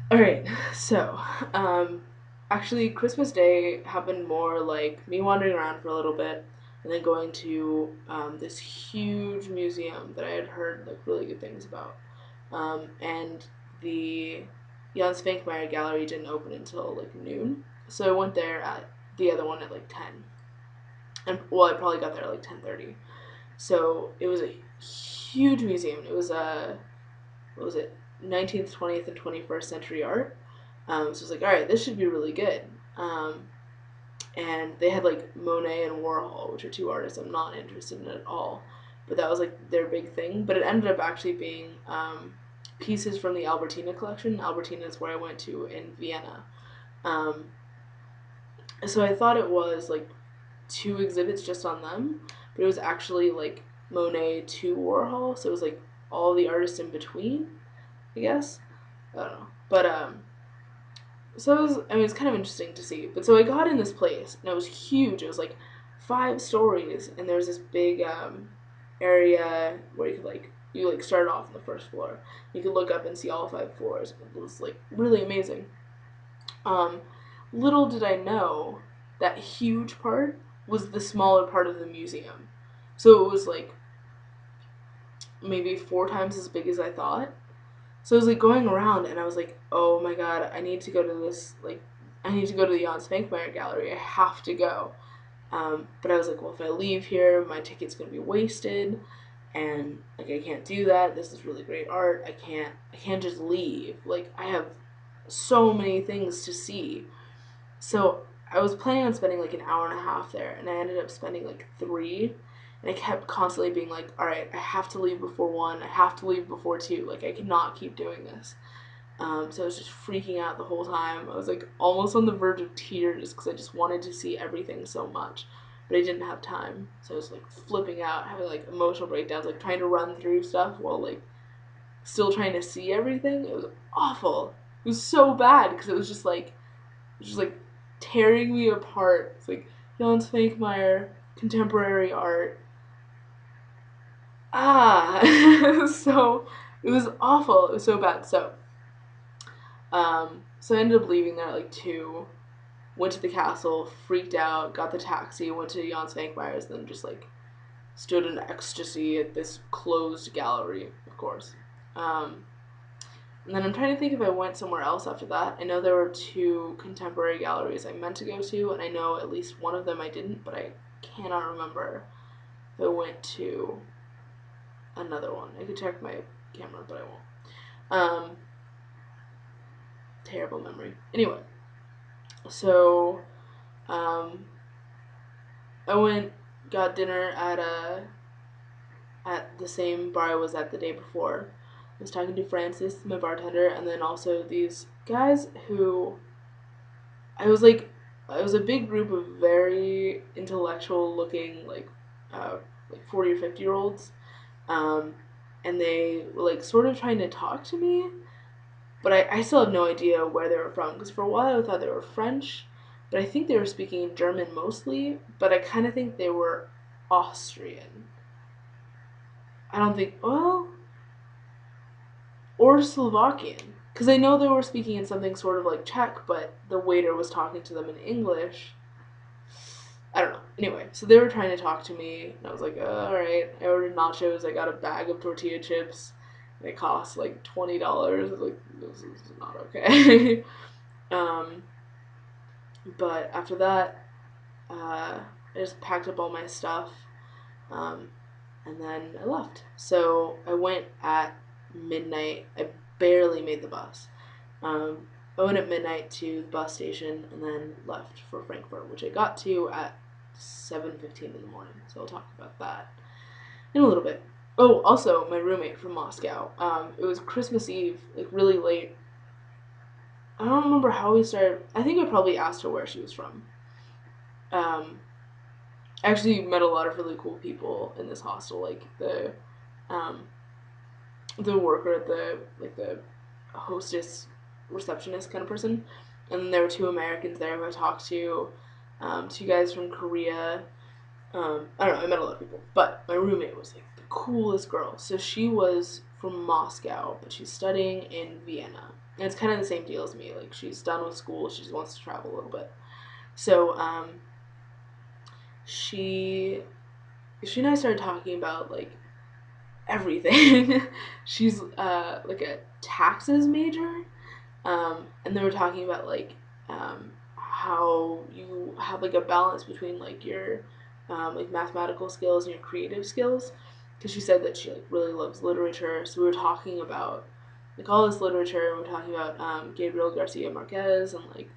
All right, so actually, Christmas Day happened more like me wandering around for a little bit and then going to this huge museum that I had heard like really good things about. And the Jan Spankmeyer Gallery didn't open until like noon, so I went there at the other one at like 10. And well, I probably got there at like 10:30. So it was a huge museum. It was a what was it, 19th, 20th, and 21st century art. So I was like, all right, this should be really good. And they had like Monet and Warhol, which are two artists I'm not interested in at all. But that was like their big thing. But it ended up actually being pieces from the Albertina collection. Albertina is where I went to in Vienna. Um, so I thought it was like two exhibits just on them, but it was actually like Monet to Warhol. So it was like all the artists in between, I guess. I don't know. But so it was, I mean, it's kind of interesting to see. But so I got in this place, and it was huge. It was like 5 stories, and there was this big area where you could like you like start off on the first floor. You could look up and see all 5 floors. It was like really amazing. Um, Little did I know that huge part was the smaller part of the museum. So it was like maybe 4 times as big as I thought. So I was like going around and I was like, oh my god, I need to go to this, like, I need to go to the Jan Spankmeyer gallery. I have to go. But I was like, well, if I leave here, my ticket's going to be wasted. And like I can't do that. This is really great art. I can't just leave. Like I have so many things to see. So I was planning on spending like an hour and a half there, and I ended up spending like 3. And I kept constantly being like, all right, I have to leave before 1. I have to leave before 2. Like, I cannot keep doing this. So I was just freaking out the whole time. I was like almost on the verge of tears because I just wanted to see everything so much. But I didn't have time. So I was like flipping out, having like emotional breakdowns, like trying to run through stuff while like still trying to see everything. It was awful. It was so bad because it was just like tearing me apart. It's like Jan Spankmeyer, contemporary art. So it was awful. It was so bad. So I ended up leaving there at like 2. Went to the castle, freaked out, got the taxi, went to Jan Spankmeyer's, then just like stood in ecstasy at this closed gallery, of course. Um, And then I'm trying to think if I went somewhere else after that. I know there were 2 contemporary galleries I meant to go to, and I know at least one of them I didn't, but I cannot remember if I went to another one. I could check my camera, but I won't. Um, Terrible memory. Anyway, so um, I went, got dinner at the same bar I was at the day before. I was talking to Francis, my bartender, and then also these guys who I was like, it was a big group of very intellectual looking uh, like 40 or 50 year olds, um, and they were like sort of trying to talk to me, but I still have no idea where they were from because for a while I thought they were French, but I think they were speaking German mostly, but I kind of think they were Austrian. I don't think or Slovakian because I know they were speaking in something sort of like Czech, but the waiter was talking to them in English. I don't know. Anyway, so they were trying to talk to me, and I was like, all right. I ordered nachos. I got a bag of tortilla chips. And it cost like $20. I was like, this is not okay. um, but after that, I just packed up all my stuff, um, and then I left. So I went at midnight. I barely made the bus. Um, I went at midnight to the bus station and then left for Frankfurt, which I got to at 7:15 in the morning. So I'll talk about that in a little bit. Oh, also my roommate from Moscow. It was Christmas Eve, like really late. I don't remember how we started. I think I probably asked her where she was from. Um, I actually met a lot of really cool people in this hostel, like um, the worker at the hostess receptionist kind of person, and then there were 2 Americans there who I talked to, 2 guys from Korea. I don't know. I met a lot of people, but my roommate was like the coolest girl. So she was from Moscow, but she's studying in Vienna. And it's kind of the same deal as me. Like, she's done with school. She just wants to travel a little bit. So she and I started talking about like everything. She's like a taxes major, and they were talking about like how you have like a balance between like your like mathematical skills and your creative skills. Because she said that she like really loves literature, so we were talking about like all this literature. And we were talking about Gabriel Garcia Marquez and like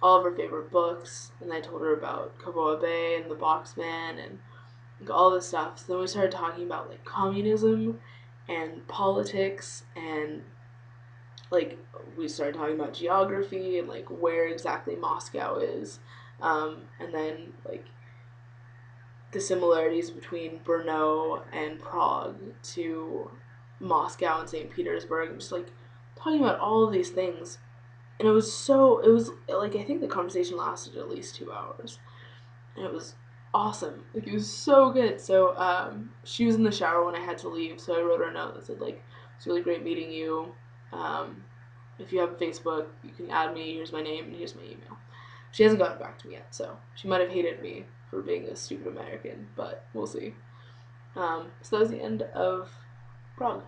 all of her favorite books, and I told her about Kaboa Bay and the Boxman and like all this stuff. So then we started talking about like communism and politics, and like we started talking about geography and like where exactly Moscow is, and then like the similarities between Brno and Prague to Moscow and St. Petersburg, and just like talking about all of these things. And it was like, I think the conversation lasted at least 2 hours. And it was awesome. Like, it was so good. So, she was in the shower when I had to leave, so I wrote her a note that said, like, it's really great meeting you. Um, if you have Facebook, you can add me. Here's my name and here's my email. She hasn't gotten back to me yet, so she might have hated me for being a stupid American, but we'll see. So that was the end of Prague.